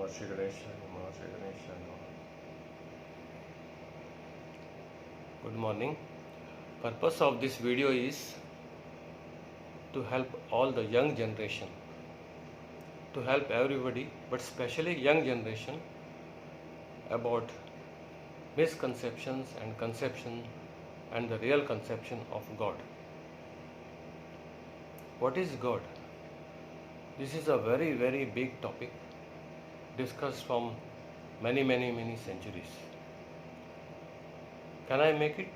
Namo Shri Ganesha, Namo Shri Ganesha, Namo. Good morning. Purpose of this video is to help all the young generation, to help everybody, but especially young generation, about misconceptions and conception and the real conception of God. What is God? This is a very, very big topic discussed from many centuries. Can I make it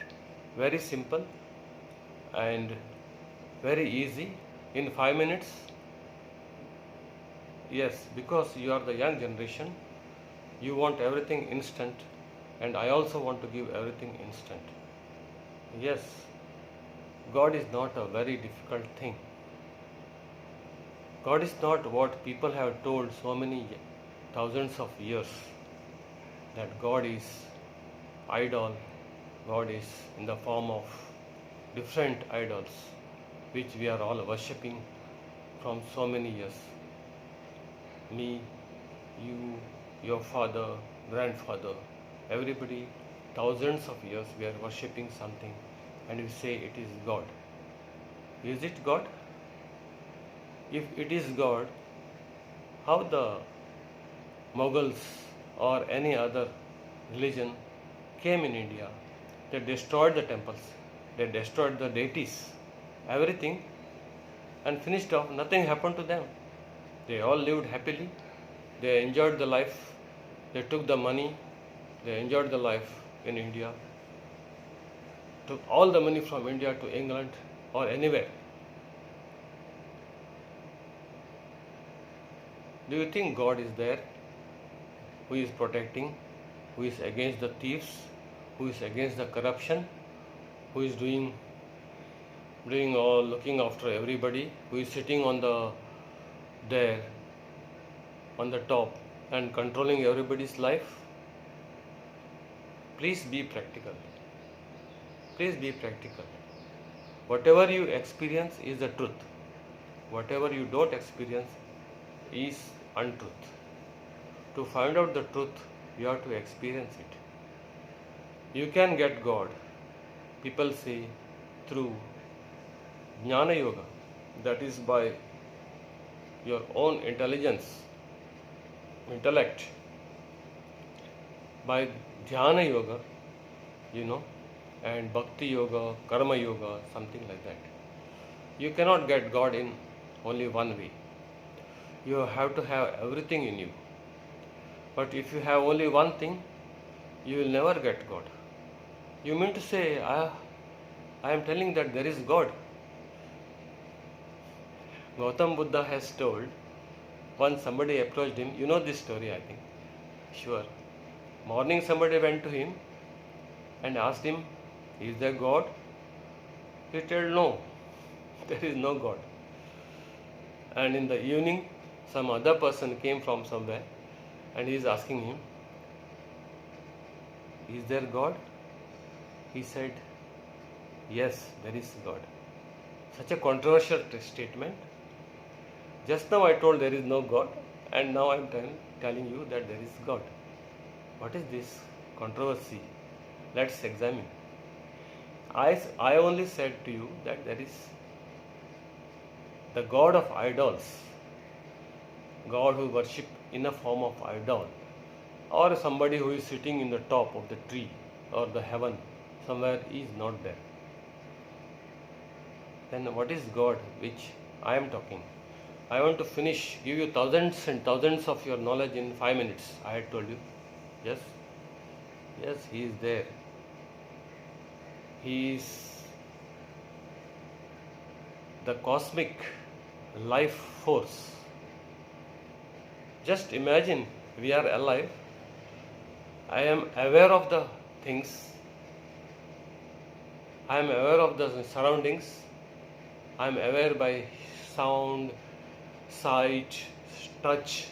very simple and very easy in 5 minutes? Yes, because you are the young generation, you want everything instant, and I also want to give everything instant. Yes, God is not a very difficult thing. God is not what people have told so many thousands of years, that God is idol, God is in the form of different idols which we are all worshipping from so many years. Me, you, your father, grandfather, everybody, thousands of years we are worshipping something and we say it is God. Is it God? If it is God, how the Mughals or any other religion came in India? They destroyed the temples, they destroyed the deities, everything, and finished off. Nothing happened to them. They all lived happily, they enjoyed the life, they took the money, they enjoyed the life in India, took all the money from India to England or anywhere. Do you think God is there, who is protecting, who is against the thieves, who is against the corruption, who is doing all, looking after everybody, who is sitting on the there on the top and controlling everybody's life? Please be practical. Please be practical. Whatever you experience is the truth. Whatever you don't experience is untruth. To find out the truth, you have to experience it. You can get God, people say, through Jnana Yoga, that is by your own intelligence, intellect, by Dhyana Yoga, and Bhakti Yoga, Karma Yoga, something like that. You cannot get God in only one way. You have to have everything in you. But if you have only one thing, you will never get God. You mean to say, I am telling that there is God. Gautam Buddha has told, once somebody approached him, you know this story, I think. Sure. Morning somebody went to him and asked him, is there God? He told, no, there is no God. And in the evening, some other person came from somewhere and he is asking him, is there God? He said, yes, there is God. Such a controversial statement. Just now I told there is no God, and now I am telling you that there is God. What is this controversy? Let's examine. I only said to you that there is the God of idols, God who worship in a form of idol, or somebody who is sitting in the top of the tree or the heaven somewhere is not there. Then what is God which I am talking? I want to give you thousands and thousands of your knowledge in 5 minutes. I had told you. Yes? Yes, He is there. He is the cosmic life force. Just imagine we are alive. I am aware of the things. I am aware of the surroundings. I am aware by sound, sight, touch.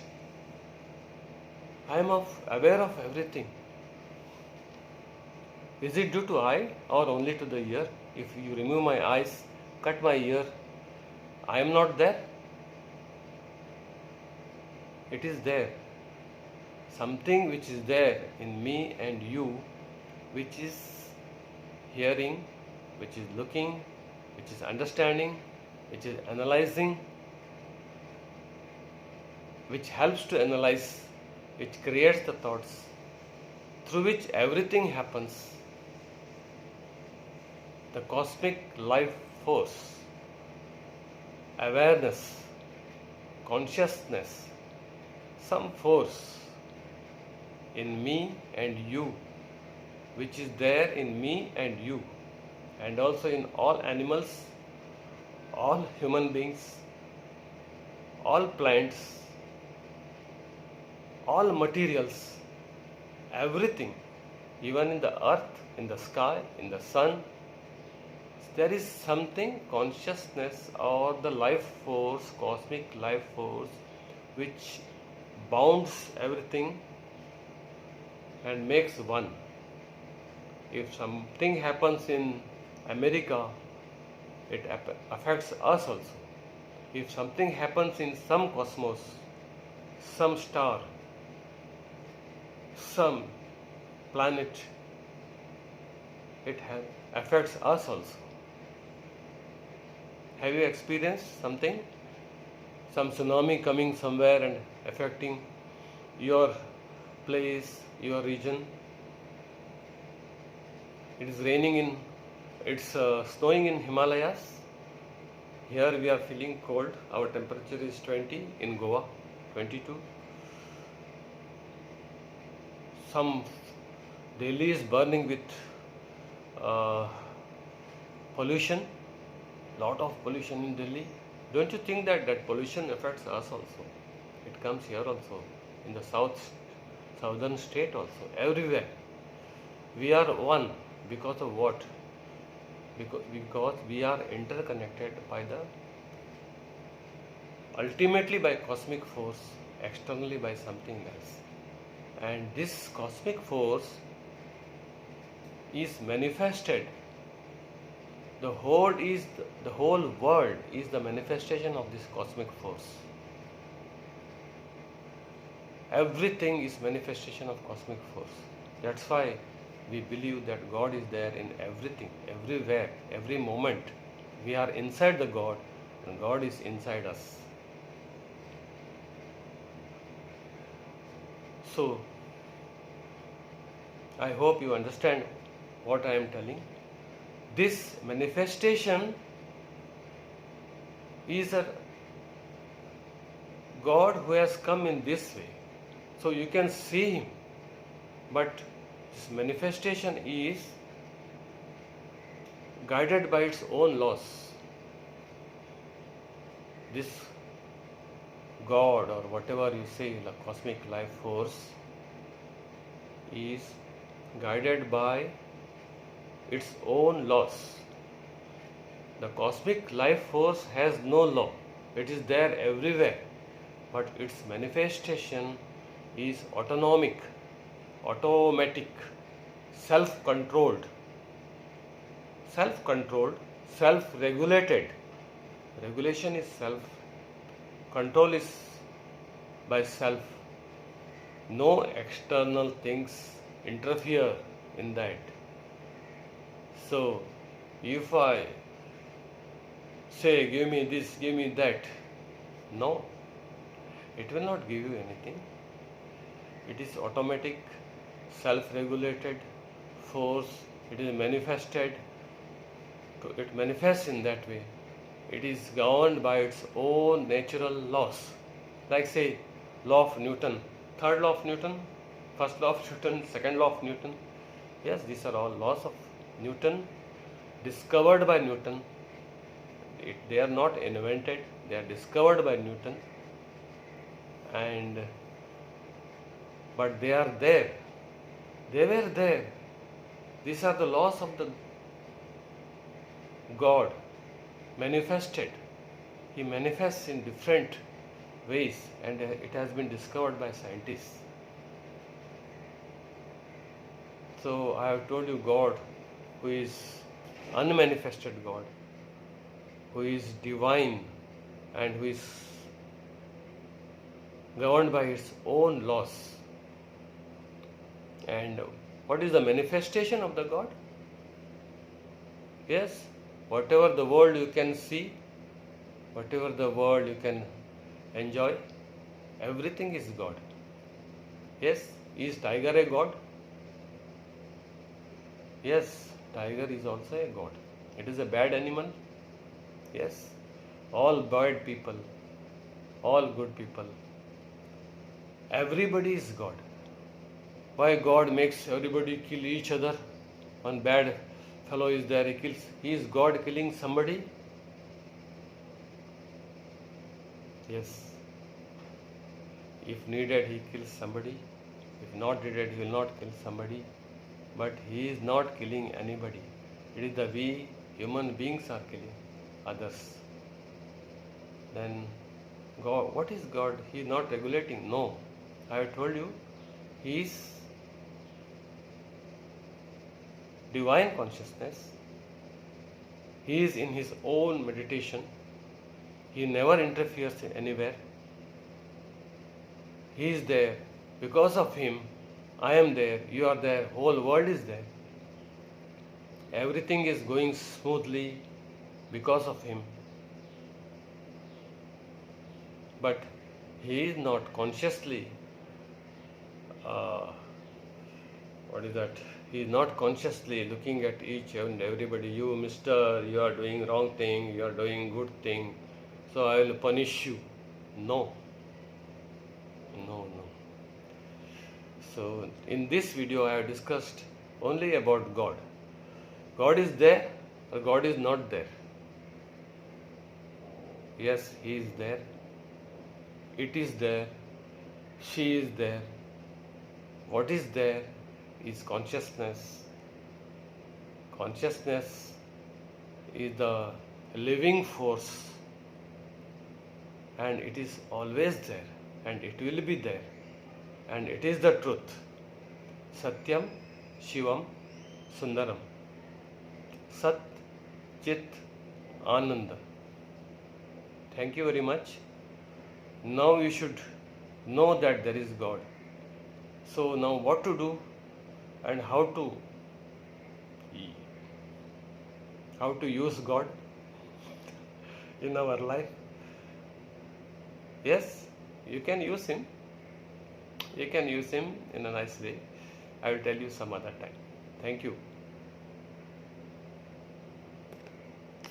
I am aware of everything. Is it due to eye or only to the ear? If you remove my eyes, cut my ear, I am not there. It is there. something which is there in me and you, which is hearing, which is looking, which is understanding, which is analyzing, which helps to analyze, which creates the thoughts, through which everything happens. The cosmic life force, awareness, consciousness, some force in me and you, which is there in me and you, and also in all animals, all human beings, all plants, all materials, everything, even in the earth, in the sky, in the sun. There is something, consciousness or the life force, cosmic life force, which bounds everything and makes one. If something happens in America, it affects us also. If something happens in some cosmos, some star, some planet, it affects us also. Have you experienced something? Some tsunami coming somewhere and affecting your place, your region? It is raining it's snowing in Himalayas. Here we are feeling cold. Our temperature is 20, in Goa 22. Some Delhi is burning with pollution. Lot of pollution in Delhi. Don't you think that pollution affects us also? It comes here also, in the southern state also, everywhere. We are one because of what? Because we are interconnected by ultimately by cosmic force, externally by something else. And this cosmic force is manifested. The whole world is the manifestation of this cosmic force. Everything is manifestation of cosmic force. That's why we believe that God is there in everything, everywhere, every moment. We are inside the God and God is inside us. So, I hope you understand what I am telling. This manifestation is a God who has come in this way. So you can see Him, but this manifestation is guided by its own laws. This God, or whatever you say, the cosmic life force, is guided by its own laws. The cosmic life force has no law. It is there everywhere, but its manifestation is autonomic, automatic, self-controlled, self-regulated. Regulation is self, control is by self. No external things interfere in that. So, if I say, give me this, give me that, no, it will not give you anything. It is automatic, self-regulated force. It is manifested. It manifests in that way. It is governed by its own natural laws. Like say, law of Newton, third law of Newton, first law of Newton, second law of Newton. Yes, these are all laws of Newton, discovered by Newton. They are not invented, they are discovered by Newton. But they are there. They were there. These are the laws of the God manifested. He manifests in different ways, and it has been discovered by scientists. So I have told you God, who is unmanifested God, who is divine and who is governed by its own laws. And what is the manifestation of the God? Yes, whatever the world you can see, whatever the world you can enjoy, everything is God. Yes, is tiger a God? Yes, tiger is also a God. It is a bad animal? Yes, all bad people, all good people, everybody is God. Why God makes everybody kill each other? One bad fellow is there, he kills. He is God killing somebody? Yes. If needed, he kills somebody. If not needed, he will not kill somebody. But he is not killing anybody. It is the we human beings are killing others. Then God, what is God? He is not regulating. No. I have told you, he is divine consciousness. He is in his own meditation. He never interferes in anywhere. He is there. Because of him, I am there, you are there, whole world is there. Everything is going smoothly because of him. But he is not consciously, what is that? He is not consciously looking at each and everybody. You, mister, you are doing wrong thing, you are doing good thing, so I will punish you. No. No. So in this video I have discussed only about God. God is there or God is not there? Yes, he is there. It is there. She is there. What is there is consciousness. Consciousness is the living force, and it is always there, and it will be there, and it is the truth. Satyam, Shivam, Sundaram. Sat, Chit, Ananda. Thank you very much. Now you should know that there is God. So now what to do and how to use God in our life? Yes, you can use him. You can use him in a nice way. I will tell you some other time. Thank you.